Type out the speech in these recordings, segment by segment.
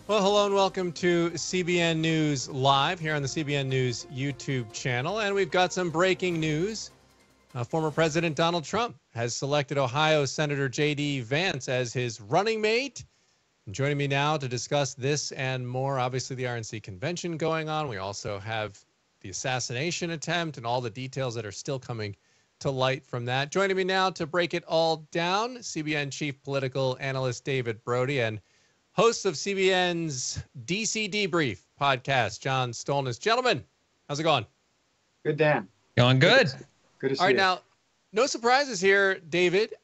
Well, hello and welcome to CBN News Live here on the CBN News YouTube channel. And we've got some breaking news. Former President Donald Trump has selected Ohio Senator J.D. Vance as his running mate. And joining me now to discuss this and more, obviously the RNC convention going on. We also have the assassination attempt and all the details that are still coming to light from that. Joining me now to break it all down, CBN Chief Political Analyst David Brody and host of CBN's DC Debrief podcast, John Stolnis. Gentlemen, how's it going? Good, Dan. Going good. Good to see All right, you. now, no surprises here, David.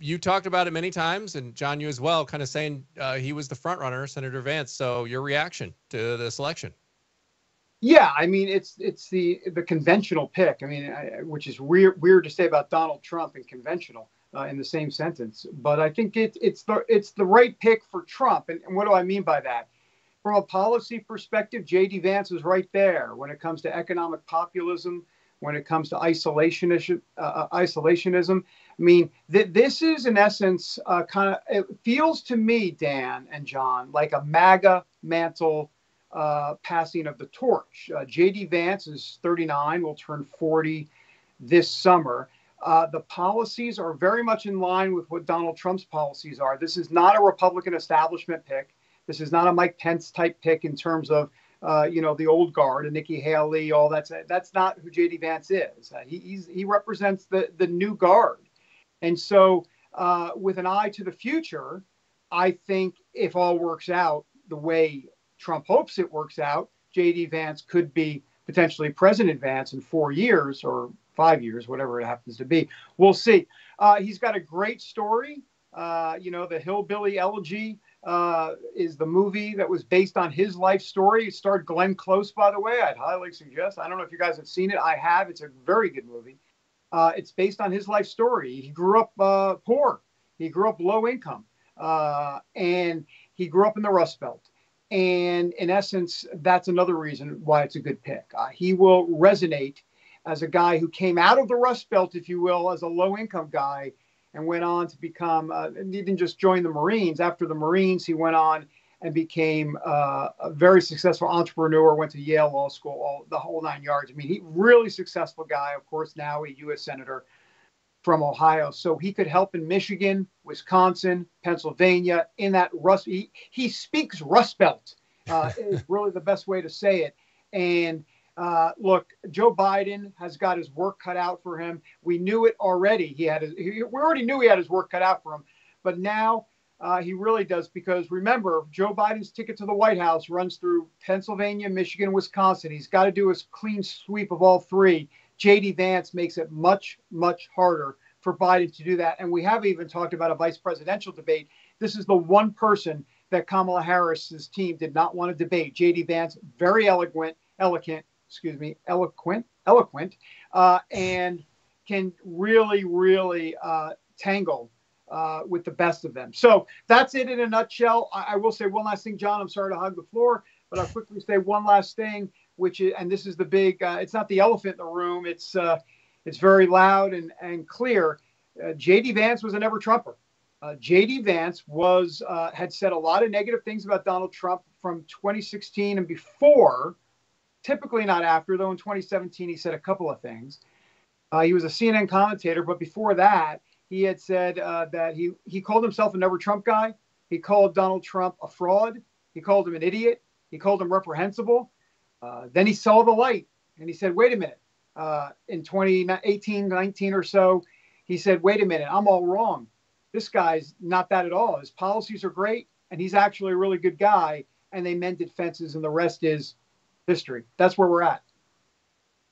You talked about it many times, and John, you as well, kind of saying he was the front runner, Senator Vance. So your reaction to the selection? Yeah, I mean, it's the conventional pick. I mean, which is weird to say about Donald Trump and conventional in the same sentence. But I think it's the right pick for Trump. And what do I mean by that? From a policy perspective, J.D. Vance is right there when it comes to economic populism, when it comes to isolationism. I mean, this is in essence it feels to me, Dan and John, like a MAGA mantle passing of the torch. J.D. Vance is 39, will turn 40 this summer. The policies are very much in line with what Donald Trump's policies are. This is not a Republican establishment pick. This is not a Mike Pence type pick in terms of, the old guard and Nikki Haley, all that. That's not who J.D. Vance is. He represents the new guard. And so with an eye to the future, I think if all works out the way Trump hopes it works out, J.D. Vance could be potentially President Vance in 4 years or 5 years, whatever it happens to be. We'll see. He's got a great story. The Hillbilly Elegy is the movie that was based on his life story. It starred Glenn Close, by the way. I'd highly suggest. I don't know if you guys have seen it. I have. It's a very good movie. It's based on his life story. He grew up poor. He grew up low income. And he grew up in the Rust Belt. And in essence, that's another reason why it's a good pick. He will resonate as a guy who came out of the Rust Belt, if you will, as a low-income guy and went on to become, he didn't just join the Marines. After the Marines, he went on and became a very successful entrepreneur, went to Yale Law School, the whole 9 yards. I mean, he really successful guy, of course, now a U.S. Senator from Ohio. So he could help in Michigan, Wisconsin, Pennsylvania, in that Rust. He speaks Rust Belt is really the best way to say it. And look, Joe Biden has got his work cut out for him. We knew it already. We already knew he had his work cut out for him. But now he really does, because remember, Joe Biden's ticket to the White House runs through Pennsylvania, Michigan, Wisconsin. He's got to do a clean sweep of all three. J.D. Vance makes it much, much harder for Biden to do that. And we have even talked about a vice presidential debate. This is the one person that Kamala Harris's team did not want to debate. J.D. Vance, very eloquent, and can really tangle with the best of them. So that's it in a nutshell. I will say one last thing, John. I'm sorry to hog the floor, but I'll quickly say one last thing, which is, and this is the big, it's not the elephant in the room. It's very loud and clear. J.D. Vance was a never Trumper. J.D. Vance had said a lot of negative things about Donald Trump from 2016 and before, typically not after, though in 2017 he said a couple of things. He was a CNN commentator, but before that, he had said that he called himself a never Trump guy. He called Donald Trump a fraud. He called him an idiot. He called him reprehensible. Then he saw the light and he said, wait a minute. In 2018, 19 or so, he said, wait a minute, I'm all wrong. This guy's not that at all. His policies are great, and he's actually a really good guy, and they mended fences, and the rest is history. That's where we're at.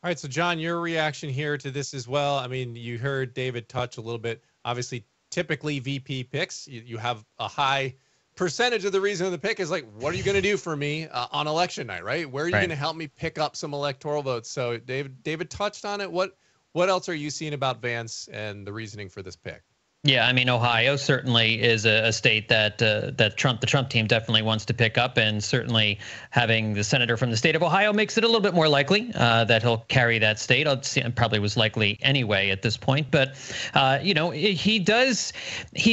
All right, so John, your reaction here to this as well. I mean, you heard David touch a little bit. Obviously, typically VP picks, you have a high percentage of the reason of the pick is like, what are you going to do for me on election night, right? Where are you going to help me pick up some electoral votes? So David touched on it. What else are you seeing about Vance and the reasoning for this pick? Yeah, I mean, Ohio certainly is a state that the Trump team definitely wants to pick up, and certainly having the senator from the state of Ohio makes it a little bit more likely that he'll carry that state. Probably was likely anyway at this point, but he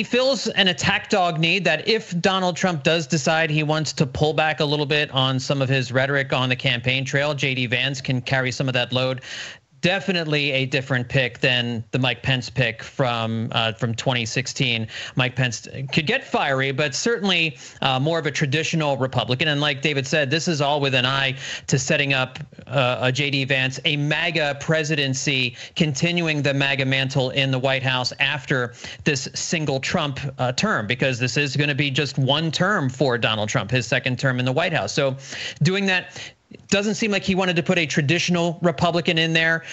fills an attack dog need that if Donald Trump does decide he wants to pull back a little bit on some of his rhetoric on the campaign trail, JD Vance can carry some of that load. Definitely a different pick than the Mike Pence pick from 2016. Mike Pence could get fiery, but certainly more of a traditional Republican. And like David said, this is all with an eye to setting up a J.D. Vance, a MAGA presidency, continuing the MAGA mantle in the White House after this single Trump term, because this is going to be just one term for Donald Trump, his second term in the White House. So doing that, doesn't seem like he wanted to put a traditional Republican in there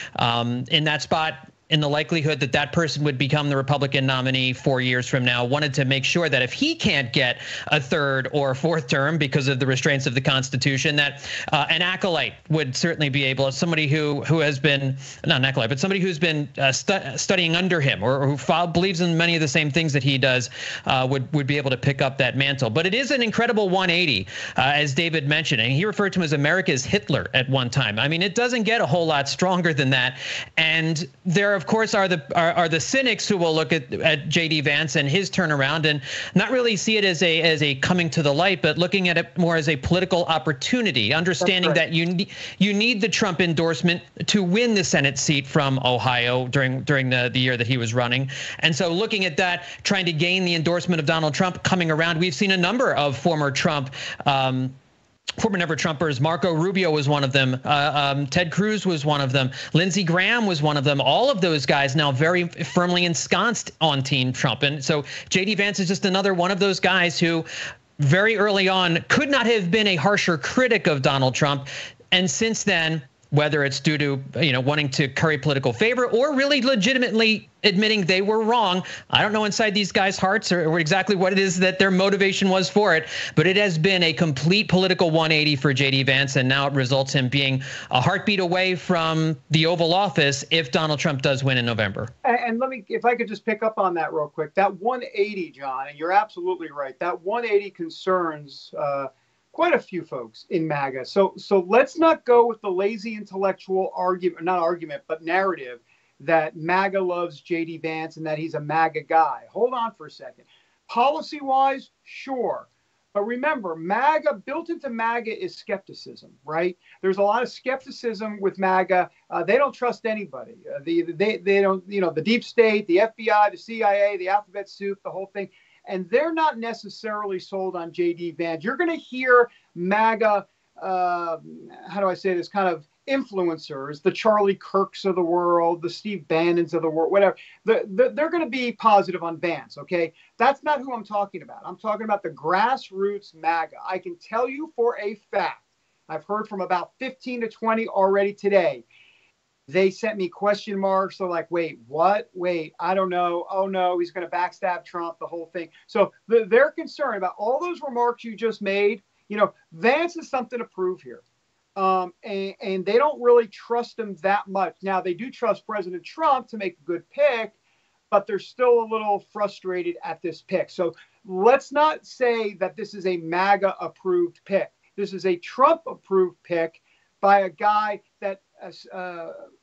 in that spot. In the likelihood that that person would become the Republican nominee 4 years from now, wanted to make sure that if he can't get a third or fourth term because of the restraints of the Constitution, that an acolyte would certainly be able, somebody who has been, not an acolyte, but somebody who's been studying under him or who believes in many of the same things that he does would be able to pick up that mantle. But it is an incredible 180, as David mentioned, and he referred to him as America's Hitler at one time. I mean, it doesn't get a whole lot stronger than that. And there, of course, are the cynics who will look at J.D. Vance and his turnaround and not really see it as a coming to the light, but looking at it more as a political opportunity, understanding that you need the Trump endorsement to win the Senate seat from Ohio during the year that he was running. And so looking at that, trying to gain the endorsement of Donald Trump coming around, we've seen a number of former never Trumpers. Marco Rubio was one of them. Ted Cruz was one of them. Lindsey Graham was one of them. All of those guys now very firmly ensconced on Team Trump. And so J.D. Vance is just another one of those guys who very early on could not have been a harsher critic of Donald Trump. And since then, whether it's due to wanting to curry political favor or really legitimately admitting they were wrong, I don't know inside these guys' hearts or exactly what it is that their motivation was for it, but it has been a complete political 180 for J.D. Vance, and now it results in being a heartbeat away from the Oval Office if Donald Trump does win in November. And let me, if I could just pick up on that real quick, that 180, John, and you're absolutely right, that 180 concerns quite a few folks in MAGA. So let's not go with the lazy intellectual narrative that MAGA loves J.D. Vance and that he's a MAGA guy. Hold on for a second. Policy-wise, sure. But remember, built into MAGA is skepticism, right? There's a lot of skepticism with MAGA. They don't trust anybody. They don't, the deep state, the FBI, the CIA, the alphabet soup, the whole thing. And they're not necessarily sold on J.D. Vance. You're going to hear MAGA, how do I say this, kind of influencers, the Charlie Kirks of the world, the Steve Bannons of the world, whatever. They're going to be positive on Vance, okay? That's not who I'm talking about. I'm talking about the grassroots MAGA. I can tell you for a fact, I've heard from about 15 to 20 already today. They sent me question marks. They're like, wait, what? Wait, I don't know. Oh, no, he's going to backstab Trump, the whole thing. So they're concerned about all those remarks you just made. Vance is something to prove here. And they don't really trust him that much. Now, they do trust President Trump to make a good pick, but they're still a little frustrated at this pick. So let's not say that this is a MAGA-approved pick. This is a Trump-approved pick by a guy that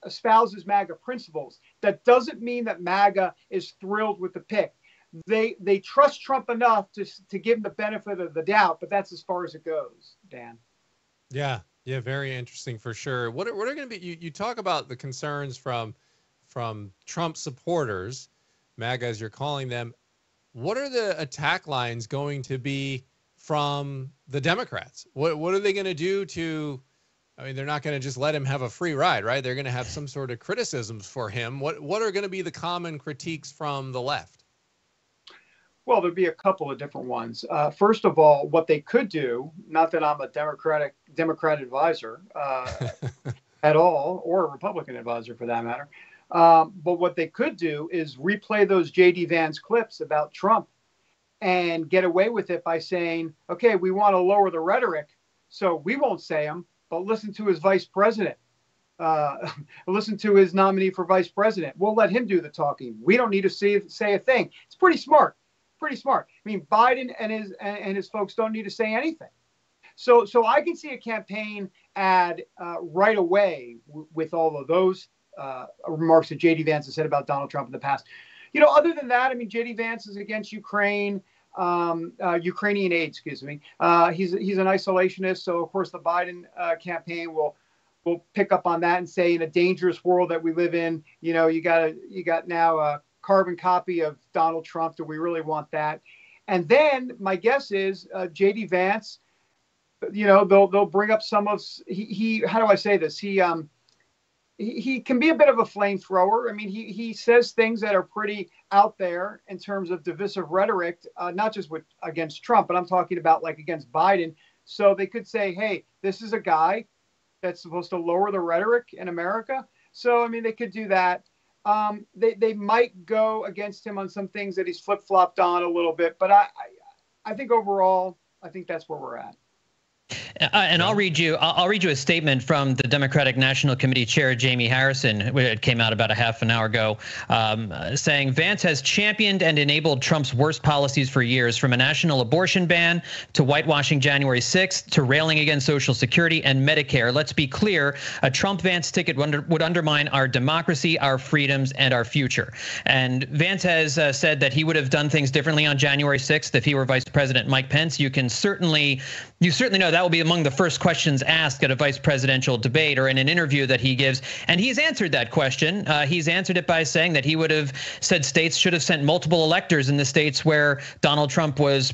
espouses MAGA principles. That doesn't mean that MAGA is thrilled with the pick. They trust Trump enough to give him the benefit of the doubt, but that's as far as it goes, Dan. Yeah, very interesting for sure. What are going to be? You talk about the concerns from Trump supporters, MAGA as you're calling them. What are the attack lines going to be from the Democrats? What are they going to do to? I mean, they're not going to just let him have a free ride, right? They're going to have some sort of criticisms for him. What are going to be the common critiques from the left? Well, there'd be a couple of different ones. First of all, what they could do, not that I'm a Democrat advisor at all, or a Republican advisor for that matter, but what they could do is replay those J.D. Vance clips about Trump and get away with it by saying, okay, we want to lower the rhetoric, so we won't say them, but listen to his vice president. listen to his nominee for vice president. We'll let him do the talking. We don't need to say a thing. It's pretty smart. Pretty smart. I mean, Biden and his folks don't need to say anything. So I can see a campaign ad right away with all of those remarks that J.D. Vance has said about Donald Trump in the past. You know, other than that, I mean, J.D. Vance is against Ukraine, Ukrainian aid, excuse me. He's an isolationist. So, of course, the Biden campaign will pick up on that and say, in a dangerous world that we live in, you know, you got now a carbon copy of Donald Trump. Do we really want that? And then my guess is J.D. Vance, you know, they'll bring up some of he how do I say this? He can be a bit of a flamethrower. I mean, he says things that are pretty out there in terms of divisive rhetoric, not just against Trump, but I'm talking about like against Biden. So they could say, hey, this is a guy that's supposed to lower the rhetoric in America. So, I mean, they could do that. They might go against him on some things that he's flip-flopped on a little bit. But I think overall, I think that's where we're at. And I'll read you a statement from the Democratic National Committee Chair, Jamie Harrison. It came out about a half an hour ago, saying Vance has championed and enabled Trump's worst policies for years, from a national abortion ban to whitewashing January 6th to railing against Social Security and Medicare. Let's be clear, a Trump-Vance ticket would undermine our democracy, our freedoms, and our future. And Vance has said that he would have done things differently on January 6th if he were Vice President Mike Pence. You certainly know that will be among the first questions asked at a vice presidential debate or in an interview that he gives. And he's answered that question. He's answered it by saying that he would have said states should have sent multiple electors in the states where Donald Trump was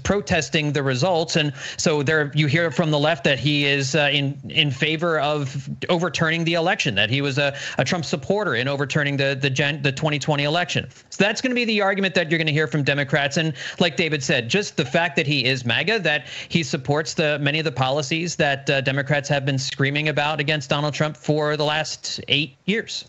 protesting the results. And so there you hear from the left that he is in favor of overturning the election, that he was a Trump supporter in overturning the 2020 election. So that's going to be the argument that you're going to hear from Democrats. And like David said, just the fact that he is MAGA, that he supports many of the policies that Democrats have been screaming about against Donald Trump for the last 8 years.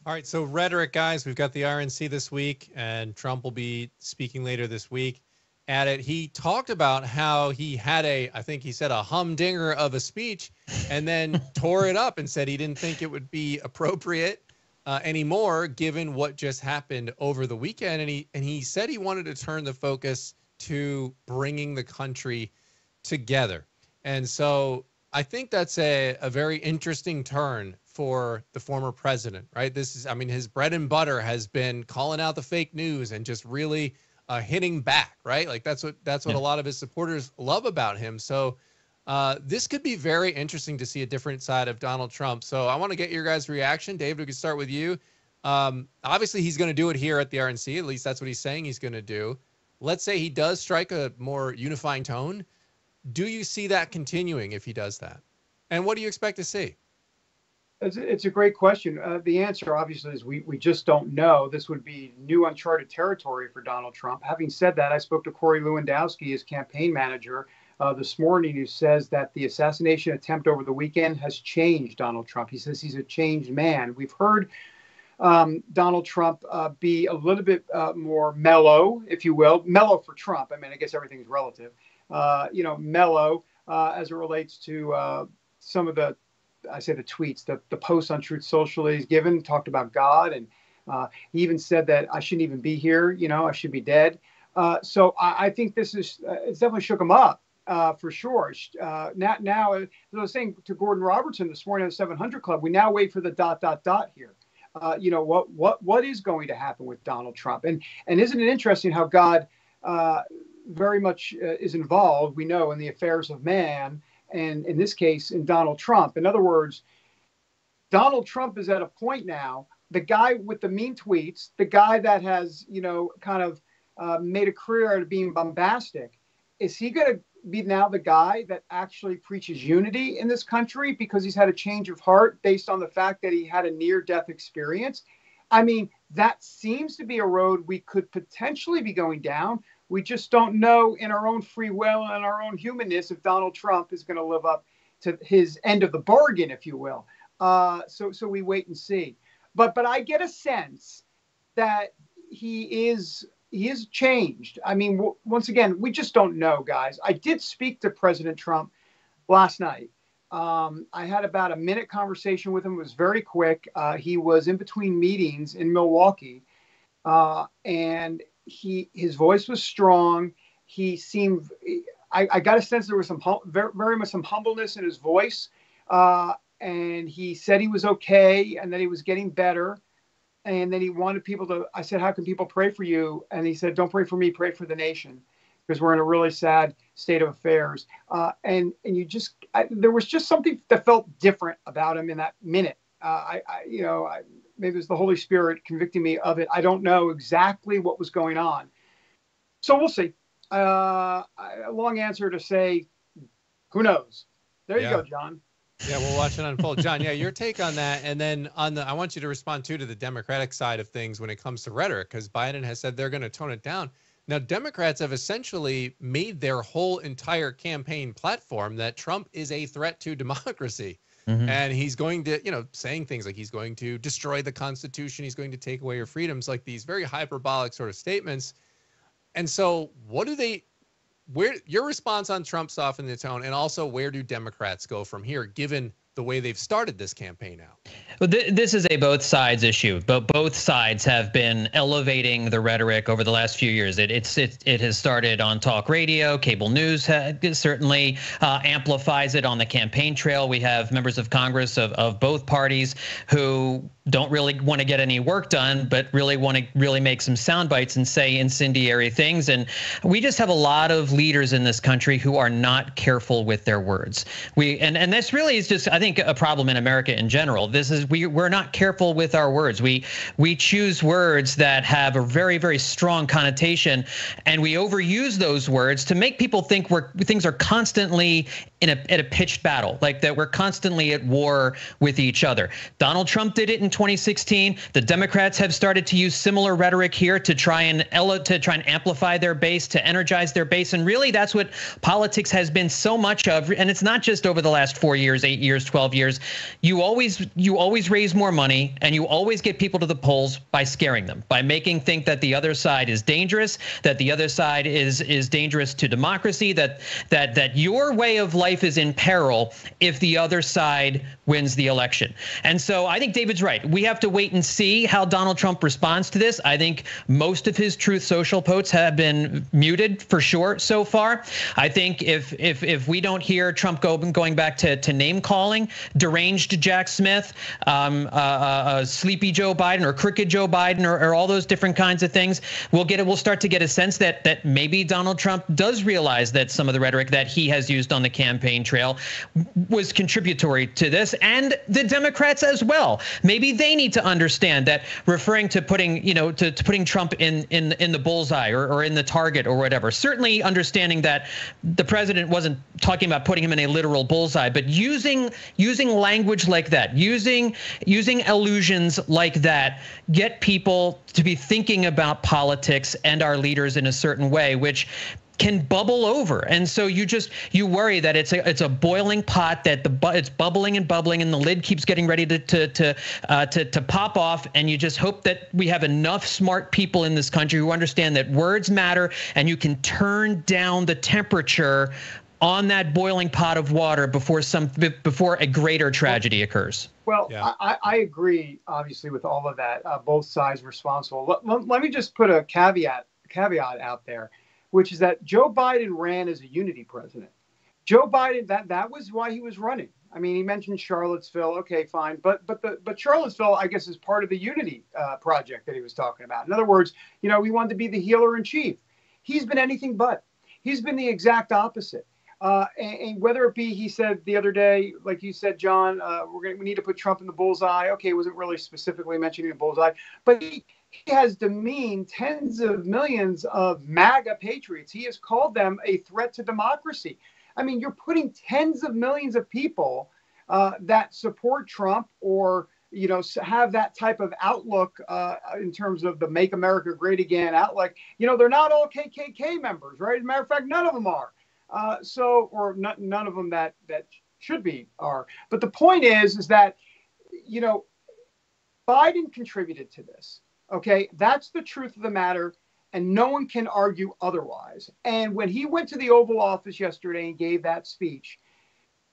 All right, so rhetoric, guys. We've got the RNC this week, and Trump will be speaking later this week at it. He talked about how he had I think he said a humdinger of a speech, and then tore it up and said he didn't think it would be appropriate anymore given what just happened over the weekend. And he said he wanted to turn the focus to bringing the country together. And so I think that's a very interesting turn for the former president, right? His bread and butter has been calling out the fake news and just really hitting back, right? Like that's what a lot of his supporters love about him. So this could be very interesting to see a different side of Donald Trump. So I want to get your guys' reaction. David, we can start with you. Obviously, he's going to do it here at the RNC. At least that's what he's saying he's going to do. Let's say he does strike a more unifying tone. Do you see that continuing if he does that? And what do you expect to see? It's a great question. The answer, obviously, is we just don't know. This would be new uncharted territory for Donald Trump. Having said that, I spoke to Corey Lewandowski, his campaign manager, this morning, who says that the assassination attempt over the weekend has changed Donald Trump. He says he's a changed man. We've heard Donald Trump be a little bit more mellow, if you will. Mellow for Trump. I mean, I guess everything's relative. Mellow as it relates to some of the tweets, the posts on Truth Social that he's given, talked about God. And he even said that I shouldn't even be here. I should be dead. So I think it's definitely shook him up for sure. Now, as I was saying to Gordon Robertson this morning on the 700 Club, we now wait for the ... here. What is going to happen with Donald Trump? And isn't it interesting how God very much is involved, we know, in the affairs of man, and in this case, in Donald Trump. In other words, Donald Trump is at a point now, the guy with the mean tweets, the guy that has, kind of made a career out of being bombastic, is he going to be now the guy that actually preaches unity in this country because he's had a change of heart based on the fact that he had a near-death experience? I mean, that seems to be a road we could potentially be going down. We just don't know in our own free will and our own humanness if Donald Trump is going to live up to his end of the bargain, if you will. So we wait and see. But I get a sense that he is changed. I mean, once again, we just don't know, guys. I did speak to President Trump last night, I had about a minute conversation with him. It was very quick. He was in between meetings in Milwaukee, and his voice was strong. He seemed, I got a sense there was very much some humbleness in his voice. And he said he was okay and that he was getting better. And then he wanted people to, I said, how can people pray for you? And he said, don't pray for me, pray for the nation, because we're in a really sad state of affairs. And there was just something that felt different about him in that minute. Maybe it was the Holy Spirit convicting me of it. I don't know exactly what was going on. So we'll see. A long answer to say, who knows? There you go, John. Yeah, we'll watch it unfold. John, your take on that. And then I want you to respond to the Democratic side of things when it comes to rhetoric, because Biden has said they're going to tone it down. Now, Democrats have essentially made their whole entire campaign platform that Trump is a threat to democracy. Mm-hmm. And he's going to, saying things like he's going to destroy the Constitution. He's going to take away your freedoms, like these very hyperbolic sort of statements. And so where your response on Trump softening the tone, and also where do Democrats go from here, given the way they've started this campaign out? Well, this is a both sides issue, but both sides have been elevating the rhetoric over the last few years. It has started on talk radio, cable news certainly amplifies it on the campaign trail. We have members of Congress of both parties who don't really want to get any work done, but really want to make some sound bites and say incendiary things. And we just have a lot of leaders in this country who are not careful with their words. And this really is just, I think, a problem in America in general. We're not careful with our words. We choose words that have a very, very strong connotation, and we overuse those words to make people think things are constantly at a pitched battle, like that we're constantly at war with each other. Donald Trump did it in 2016. The Democrats have started to use similar rhetoric here to try and amplify their base, to energize their base. And really, that's what politics has been so much of. And it's not just over the last 4 years, 8 years, 12 years. You always raise more money, and you always get people to the polls by scaring them, by making think that the other side is dangerous, that the other side is dangerous to democracy, that your way of life is in peril if the other side wins the election. And so I think David's right. We have to wait and see how Donald Trump responds to this. I think most of his Truth Social posts have been muted for sure so far. I think if we don't hear Trump going back to name calling, deranged Jack Smith, sleepy Joe Biden, or crooked Joe Biden, or all those different kinds of things, we'll start to get a sense that maybe Donald Trump does realize that some of the rhetoric that he has used on the campaign trail was contributory to this, and the Democrats as well. Maybe they need to understand that referring to putting Trump in the bullseye or in the target or whatever. Certainly understanding that the president wasn't talking about putting him in a literal bullseye, but using language like that, using allusions like that, get people to be thinking about politics and our leaders in a certain way, which can bubble over. And so you worry that it's a boiling pot, that it's bubbling and bubbling, and the lid keeps getting ready to pop off. And you just hope that we have enough smart people in this country who understand that words matter, and you can turn down the temperature on that boiling pot of water before a greater tragedy occurs. Well, yeah. I agree, obviously, with all of that. Both sides responsible. Let me just put a caveat out there, which is that Joe Biden ran as a unity president. Joe Biden, that was why he was running. I mean, he mentioned Charlottesville. Okay, fine. But Charlottesville, I guess, is part of the unity project that he was talking about. In other words, we wanted to be the healer in chief. He's been anything but. He's been the exact opposite. And whether it be, he said the other day, like you said, John, we need to put Trump in the bullseye. Okay, it wasn't really specifically mentioning the bullseye, but he has demeaned tens of millions of MAGA patriots. He has called them a threat to democracy. I mean, you're putting tens of millions of people that support Trump or, have that type of outlook in terms of the Make America Great Again outlook. They're not all KKK members, right? As a matter of fact, none of them are. None of them that should be are. But the point is that, Biden contributed to this. Okay, that's the truth of the matter, and no one can argue otherwise. And when he went to the Oval Office yesterday and gave that speech,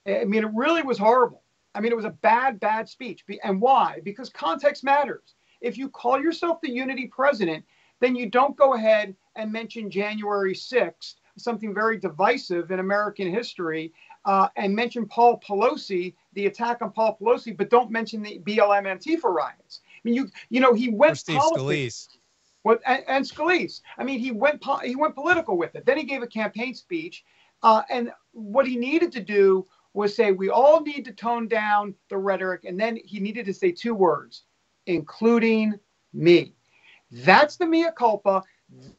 I mean, it really was horrible. I mean, it was a bad, bad speech. And why? Because context matters. If you call yourself the unity president, then you don't go ahead and mention January 6th, something very divisive in American history, and mention Paul Pelosi, the attack on Paul Pelosi, but don't mention the BLM Antifa riots. I mean, he went Steve Scalise. And Scalise. I mean, he went political with it. Then he gave a campaign speech, and what he needed to do was say, we all need to tone down the rhetoric, and then he needed to say 2 words, including me. That's the mea culpa.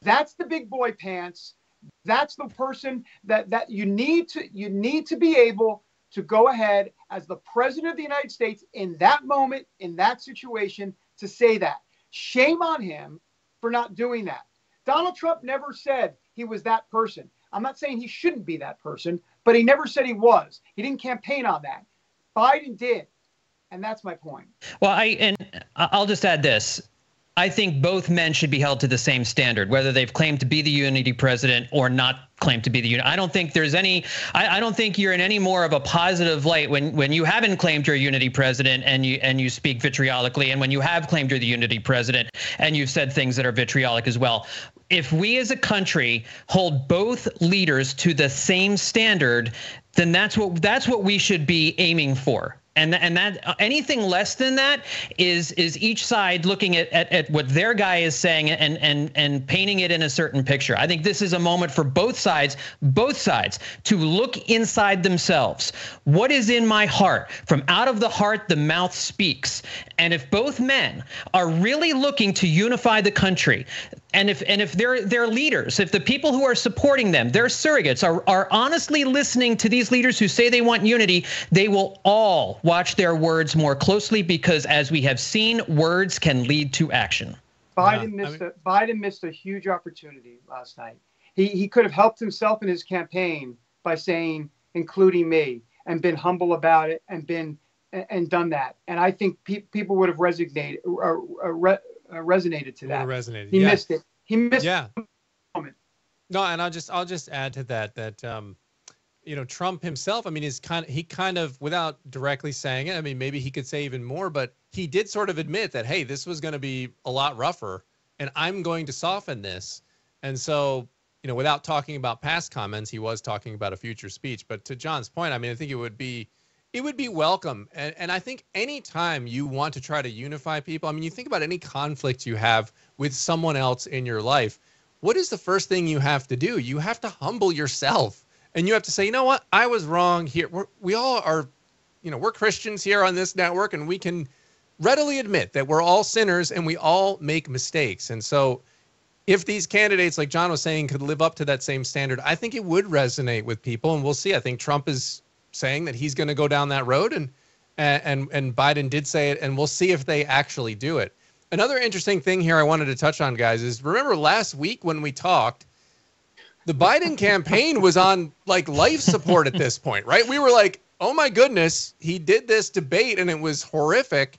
That's the big boy pants. That's the person that you need to be able to go ahead as the president of the United States in that moment, in that situation, to say that. Shame on him for not doing that. Donald Trump never said he was that person. I'm not saying he shouldn't be that person, but he never said he was. He didn't campaign on that. Biden did. And that's my point. Well, I'll just add this. I think both men should be held to the same standard, whether they've claimed to be the unity president or not claimed to be the unity. I don't think there's any, I don't think you're in any more of a positive light when you haven't claimed you're a unity president and you speak vitriolically, and when you have claimed you're the unity president and you've said things that are vitriolic as well. If we as a country hold both leaders to the same standard, then that's what we should be aiming for. And that anything less than that is each side looking at what their guy is saying and painting it in a certain picture. I think this is a moment for both sides to look inside themselves. What is in my heart? From out of the heart, the mouth speaks. And if both men are really looking to unify the country, and if their leaders, if the people who are supporting them, their surrogates are honestly listening to these leaders who say they want unity, they will all watch their words more closely, because as we have seen, words can lead to action. Biden missed a huge opportunity last night. He could have helped himself in his campaign by saying, including me, and been humble about it and done that. And I think people would have resonated to that. He missed it. He missed the moment. No, and I'll just add to that Trump himself, I mean, he kind of, without directly saying it, I mean, maybe he could say even more, but he did sort of admit that, hey, this was going to be a lot rougher and I'm going to soften this. And so, without talking about past comments, he was talking about a future speech. But to John's point, I mean, I think it would be welcome. And I think anytime you want to try to unify people, I mean, you think about any conflict you have with someone else in your life, what is the first thing you have to do? You have to humble yourself. And you have to say, you know what? I was wrong here. We all are, we're Christians here on this network, and we can readily admit that we're all sinners and we all make mistakes. And so if these candidates, like John was saying, could live up to that same standard, I think it would resonate with people. And we'll see. I think Trump is saying that he's going to go down that road, and Biden did say it, and we'll see if they actually do it. Another interesting thing here I wanted to touch on, guys, is remember last week when we talked, the Biden campaign was on like life support at this point, right? We were like, oh my goodness, he did this debate and it was horrific,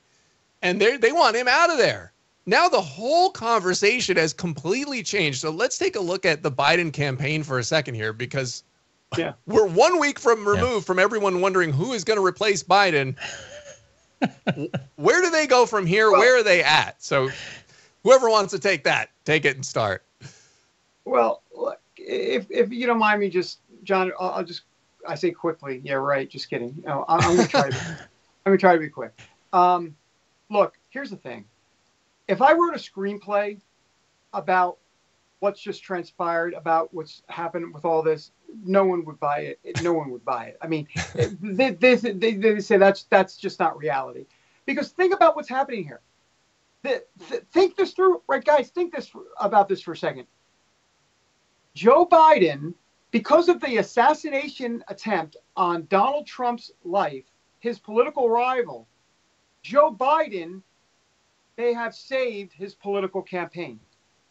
and they want him out of there. Now the whole conversation has completely changed. So let's take a look at the Biden campaign for a second here, because we're 1 week removed from everyone wondering who is going to replace Biden. Where do they go from here? Where are they at? So whoever wants to take it and start. Well, look, if you don't mind me, just John, I say quickly. Yeah, right. Just kidding. I'm going to try to be quick. Look, here's the thing. If I wrote a screenplay about what's just transpired, about what's happened with all this, no one would buy it. No one would buy it. I mean, they say that's just not reality. Because think about what's happening here. Think this through, right, guys? Think about this for a second. Joe Biden, because of the assassination attempt on Donald Trump's life, his political rival, Joe Biden, they have saved his political campaign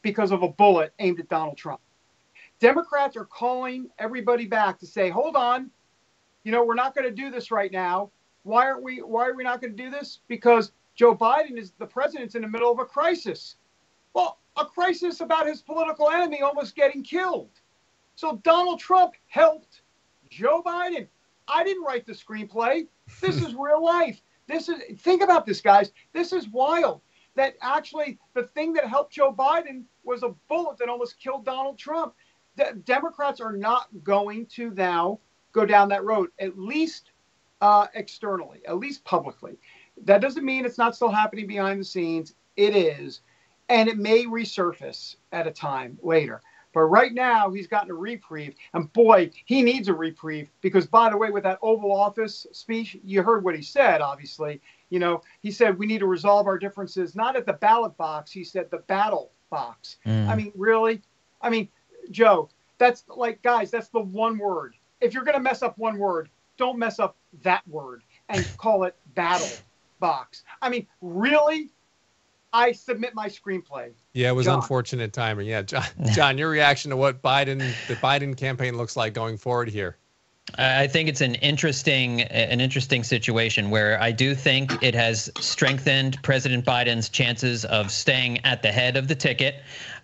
because of a bullet aimed at Donald Trump. Democrats are calling everybody back to say, hold on, we're not going to do this right now. Why are we not going to do this? Because Joe Biden the president's in the middle of a crisis. Well, a crisis about his political enemy almost getting killed. So Donald Trump helped Joe Biden. I didn't write the screenplay. This is real life. Think about this, guys. This is wild. That actually the thing that helped Joe Biden was a bullet that almost killed Donald Trump. The Democrats are not going to now go down that road, at least externally, at least publicly. That doesn't mean it's not still happening behind the scenes. It is. And it may resurface at a time later. But right now, he's gotten a reprieve. And boy, he needs a reprieve because, by the way, with that Oval Office speech, you heard what he said, obviously. You know, he said we need to resolve our differences, not at the ballot box. He said the battle box. I mean, really? I mean, Joe, that's like, guys, that's the one word. If you're going to mess up one word, don't mess up that word and call it battle box. I mean, really? I submit my screenplay. Yeah, it was John. Unfortunate timing. Yeah, John, your reaction to what the Biden campaign looks like going forward here? I think it's an interesting situation where I do think it has strengthened President Biden's chances of staying at the head of the ticket.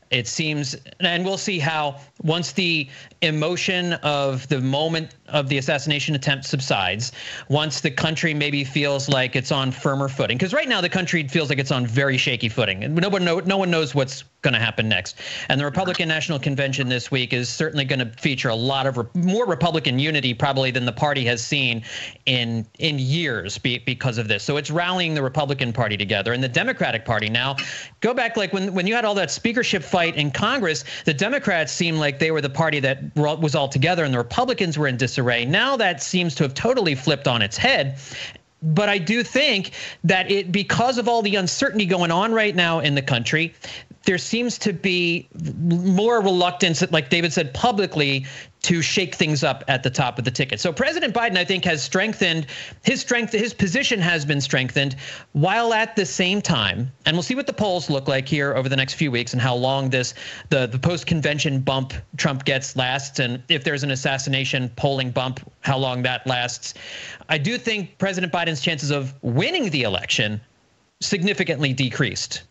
It seems, and we'll see how once the emotion of the moment of the assassination attempt subsides, once the country maybe feels like it's on firmer footing, because right now the country feels like it's on very shaky footing, and no one knows what's going to happen next. And the Republican National Convention this week is certainly going to feature a lot of more Republican unity probably than the party has seen in years because of this. So it's rallying the Republican Party together, and the Democratic Party now. Go back like when you had all that speakership fight in Congress, the Democrats seemed like they were the party that was all together, and the Republicans were in disarray. Now that seems to have totally flipped on its head. But I do think that because of all the uncertainty going on right now in the country, there seems to be more reluctance, like David said, publicly to shake things up at the top of the ticket. So President Biden, I think, has strengthened his position has been strengthened, while at the same time, and we'll see what the polls look like here over the next few weeks and how long the post-convention bump Trump gets lasts, and if there's an assassination polling bump, how long that lasts. I do think President Biden's chances of winning the election significantly decreased.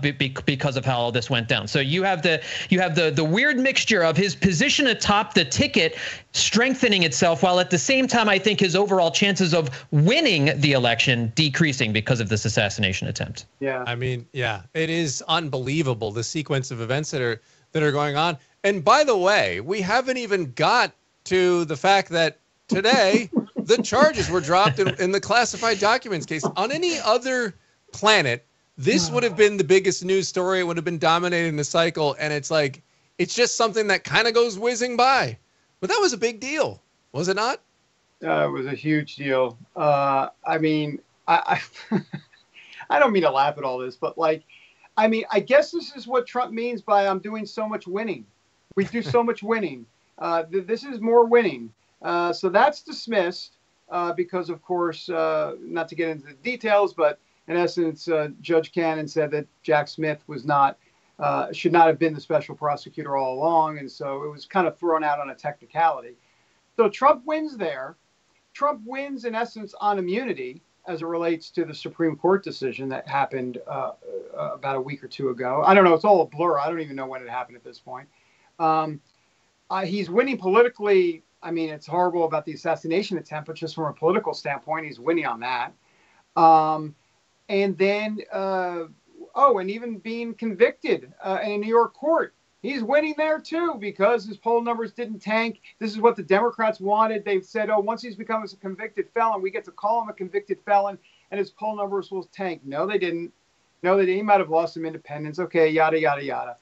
Because of how all this went down. So you have the weird mixture of his position atop the ticket strengthening itself, while at the same time I think his overall chances of winning the election decreasing because of this assassination attempt. Yeah. I mean, yeah, it is unbelievable, the sequence of events that are going on. And by the way, we haven't even got to the fact that today the charges were dropped in the classified documents case. On any other planet, this would have been the biggest news story. It would have been dominating the cycle. And it's like, it's just something that kind of goes whizzing by. But that was a big deal, was it not? It was a huge deal. I mean, I don't mean to laugh at all this, but like, I mean, I guess this is what Trump means by I'm doing so much winning. We do so much winning. This is more winning. So that's dismissed because, of course, not to get into the details, but in essence, Judge Cannon said that Jack Smith should not have been the special prosecutor all along. And so it was kind of thrown out on a technicality. So Trump wins there. Trump wins, in essence, on immunity as it relates to the Supreme Court decision that happened about a week or two ago. I don't know. It's all a blur. I don't even know when it happened at this point. He's winning politically. I mean, it's horrible about the assassination attempt, but just from a political standpoint, he's winning on that. And then, and even being convicted in a New York court. He's winning there, too, because his poll numbers didn't tank. This is what the Democrats wanted. They've said, once he's become a convicted felon, we get to call him a convicted felon, and his poll numbers will tank. No, they didn't. No, they didn't. He might have lost some independence. Okay, yada, yada, yada.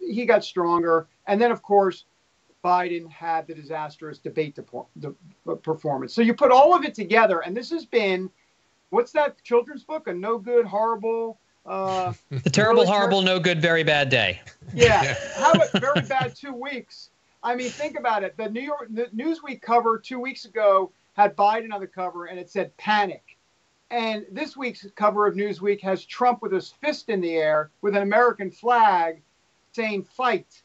He got stronger. And then, of course, Biden had the disastrous debate performance. So you put all of it together, and this has been, what's that children's book? A no good, horrible. The terrible, horrible, no good, very bad day. Yeah. How about very bad 2 weeks? I mean, think about it. The Newsweek cover 2 weeks ago had Biden on the cover, and it said panic. And this week's cover of Newsweek has Trump with his fist in the air with an American flag saying fight.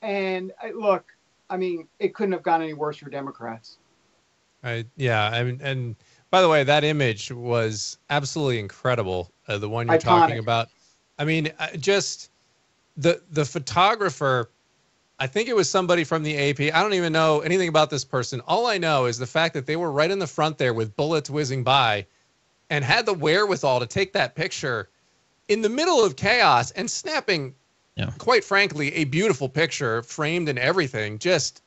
And look, I mean, it couldn't have gone any worse for Democrats. Yeah. I mean, and by the way, that image was absolutely incredible. The one you're Iconic. talking about. I mean, just the photographer I think it was somebody from the AP. I don't even know anything about this person. All I know is the fact that they were right in the front there with bullets whizzing by and had the wherewithal to take that picture in the middle of chaos and snapping, quite frankly, a beautiful picture, framed and everything. Just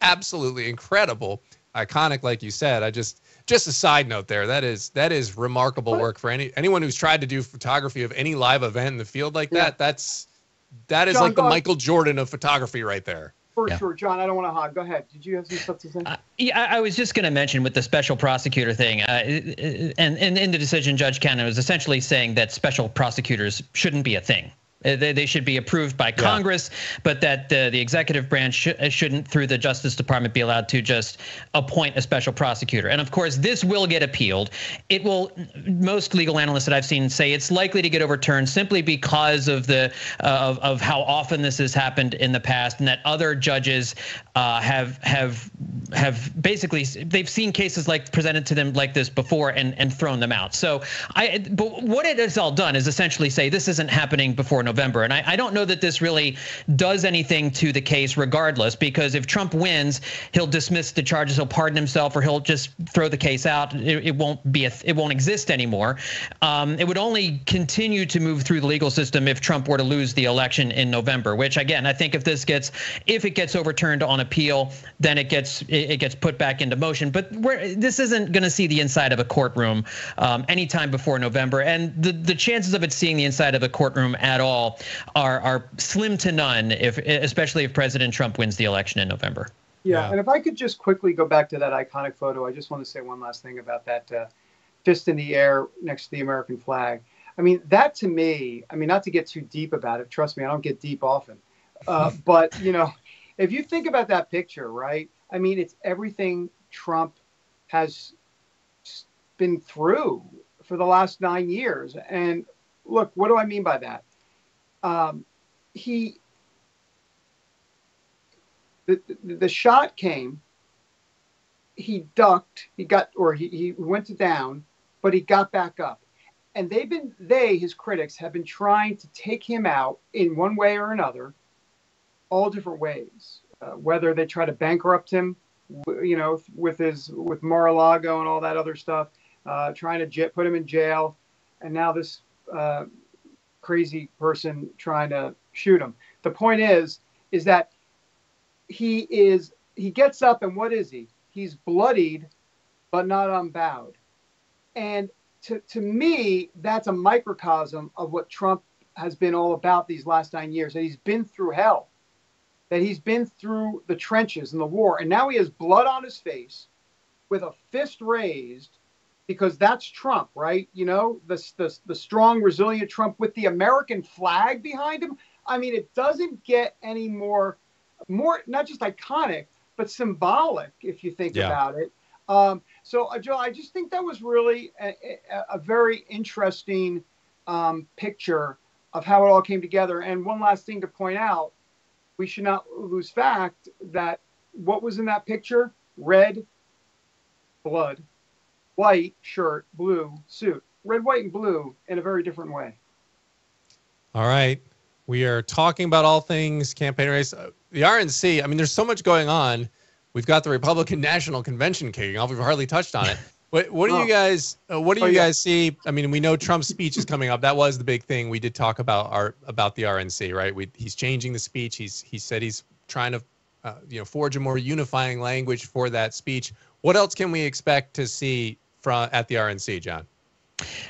absolutely incredible. Iconic, like you said. Just a side note there. That is remarkable work for anyone who's tried to do photography of any live event in the field like that. That is John, like the Michael Jordan of photography right there. For sure. John, I don't want to hog. Go ahead. Did you have some stuff to say? I was just going to mention with the special prosecutor thing, and in the decision, Judge Cannon was essentially saying that special prosecutors shouldn't be a thing. They should be approved by Congress, but that the executive branch shouldn't, through the Justice Department, be allowed to just appoint a special prosecutor. And of course, this will get appealed. It will. Most legal analysts that I've seen say it's likely to get overturned simply because of the of how often this has happened in the past, and that other judges have basically they've seen cases like presented to them like this before and thrown them out. So but what it has all done is essentially say this isn't happening before November. And I don't know that this really does anything to the case regardless, because if Trump wins, he'll dismiss the charges, he'll pardon himself, or he'll just throw the case out. It won't exist anymore. It would only continue to move through the legal system if Trump were to lose the election in November, which again, I think if it gets overturned on appeal, then it gets put back into motion. But this isn't going to see the inside of a courtroom anytime before November. And the chances of it seeing the inside of a courtroom at all are slim to none, especially if President Trump wins the election in November. Yeah, and if I could just quickly go back to that iconic photo, I just want to say one last thing about that fist in the air next to the American flag. I mean, that to me, I mean, not to get too deep about it, trust me, I don't get deep often. But, if you think about that picture, right, I mean, it's everything Trump has been through for the last 9 years. And look, what do I mean by that? The shot came, he ducked, he went down, but he got back up. And his critics have been trying to take him out in one way or another, all different ways, whether they try to bankrupt him, with Mar-a-Lago and all that other stuff, trying to put him in jail. And now this, crazy person trying to shoot him. The point is that he gets up, and what is he? He's bloodied, but not unbowed. And to me, that's a microcosm of what Trump has been all about these last 9 years, that he's been through hell, that he's been through the trenches and the war. And now he has blood on his face with a fist raised, because that's Trump, right? The strong, resilient Trump with the American flag behind him. I mean, it doesn't get any more not just iconic, but symbolic if you think about it. So, Joe, I just think that was really a very interesting picture of how it all came together. And one last thing to point out, we should not lose fact that what was in that picture? Red, blood. White shirt, blue suit. Red, white, and blue in a very different way. All right. We are talking about all things campaign race. The RNC, I mean, there's so much going on. We've got the Republican National Convention kicking off. We've hardly touched on it. What do you guys guys see? I mean, we know Trump's speech is coming up. That was the big thing. We did talk about the RNC, right? He's changing the speech. He said he's trying to forge a more unifying language for that speech. What else can we expect to see at the RNC, John?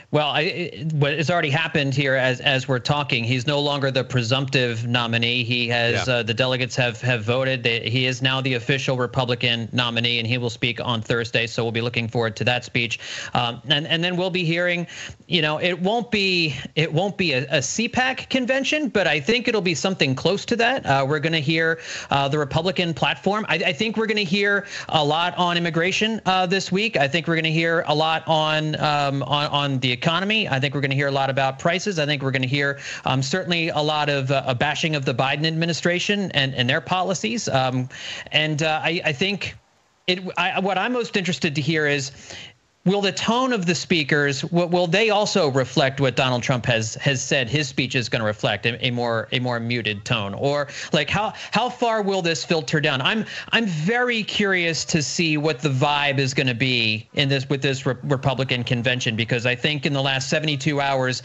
Well, it's already happened here as we're talking. He's no longer the presumptive nominee. He has the delegates have voted. He is now the official Republican nominee, and he will speak on Thursday. So we'll be looking forward to that speech. And then we'll be hearing, it won't be a CPAC convention, but I think it'll be something close to that. We're going to hear the Republican platform. I think we're going to hear a lot on immigration this week. I think we're going to hear a lot on the economy. I think we're going to hear a lot about prices. I think we're going to hear certainly a lot of a bashing of the Biden administration and their policies. I think what I'm most interested to hear is will the tone of the speakers, will they also reflect what Donald Trump has said his speech is going to reflect, a more muted tone? Or like how far will this filter down? I'm very curious to see what the vibe is going to be in this Republican convention, because I think in the last 72 hours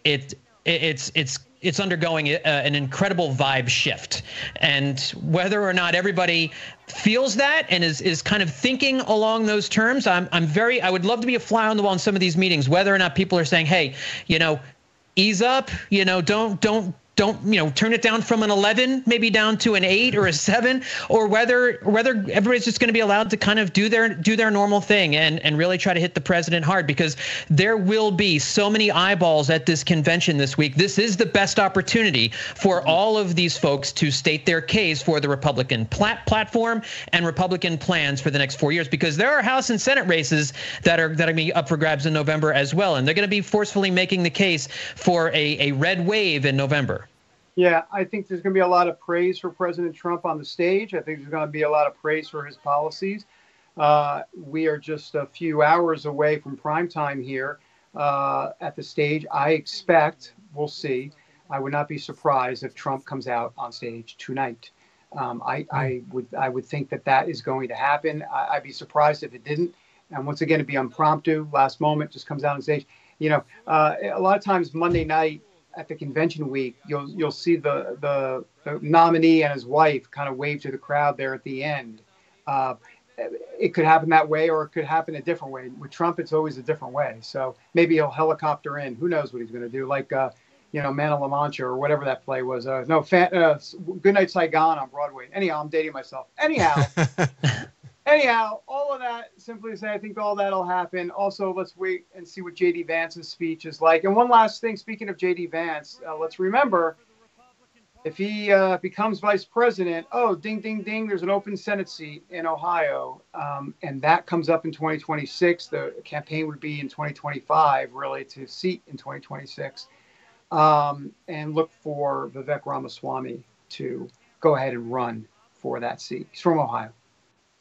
it's undergoing an incredible vibe shift, and whether or not everybody feels that and is kind of thinking along those terms, I would love to be a fly on the wall in some of these meetings, whether or not people are saying, hey, ease up, don't turn it down from an 11, maybe down to an 8 or a 7, or whether everybody's just going to be allowed to kind of do their normal thing and really try to hit the president hard, because there will be so many eyeballs at this convention this week. This is the best opportunity for all of these folks to state their case for the Republican platform and Republican plans for the next 4 years, because there are House and Senate races that are going to be up for grabs in November as well, and they're going to be forcefully making the case for a red wave in November. Yeah, I think there's going to be a lot of praise for President Trump on the stage. I think there's going to be a lot of praise for his policies. We are just a few hours away from prime time here at the stage. I expect, we'll see, I would not be surprised if Trump comes out on stage tonight. I would think that is going to happen. I'd be surprised if it didn't. And once again, it'd be impromptu, last moment, just comes out on stage. A lot of times Monday night, at the convention week, you'll see the nominee and his wife kind of wave to the crowd there at the end. It could happen that way, or it could happen a different way. With Trump, it's always a different way. So maybe he'll helicopter in. Who knows what he's going to do? Like, Man of La Mancha or whatever that play was. Good Night Saigon on Broadway. Anyhow, I'm dating myself. Anyhow, all of that, simply to say, I think all that'll happen. Also, let's wait and see what J.D. Vance's speech is like. And one last thing, speaking of J.D. Vance, let's remember, if he becomes vice president, ding, ding, ding, there's an open Senate seat in Ohio. And that comes up in 2026. The campaign would be in 2025, really, to seat in 2026. And look for Vivek Ramaswamy to go ahead and run for that seat. He's from Ohio.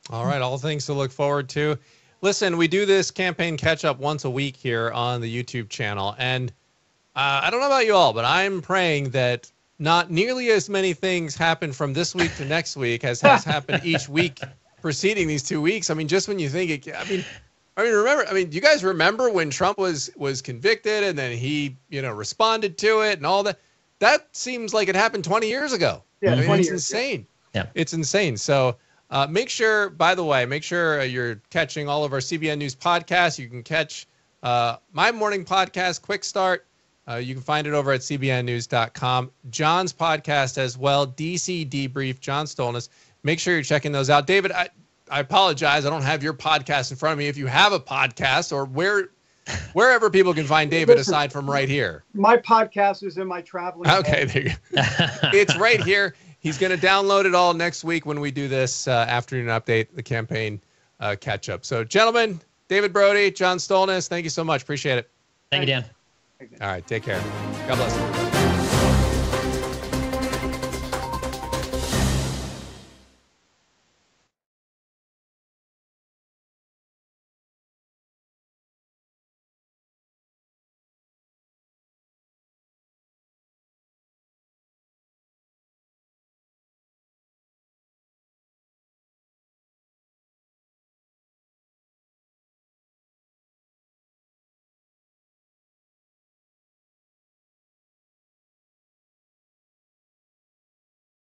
All right, all things to look forward to. Listen, we do this campaign catch-up once a week here on the YouTube channel, and I don't know about you all, but I'm praying that not nearly as many things happen from this week to next week as has happened each week preceding these 2 weeks. I mean, just when you think it, remember, do you guys remember when Trump was convicted and then he, responded to it and all that? That seems like it happened 20 years ago. Yeah, it's insane. Yeah. It's insane. So make sure you're catching all of our CBN News podcasts. You can catch my morning podcast, Quick Start. You can find it over at cbnnews.com. John's podcast as well, DC Debrief, John Stolnis. Make sure you're checking those out. David, I apologize. I don't have your podcast in front of me. If you have a podcast or wherever people can find David aside from right here. My podcast is in my traveling. Okay, there you go. It's right here. He's going to download it all next week when we do this afternoon update, the campaign catch-up. So, gentlemen, David Brody, John Stolnis, thank you so much. Appreciate it. Thank you, Dan. All right, take care. God bless you.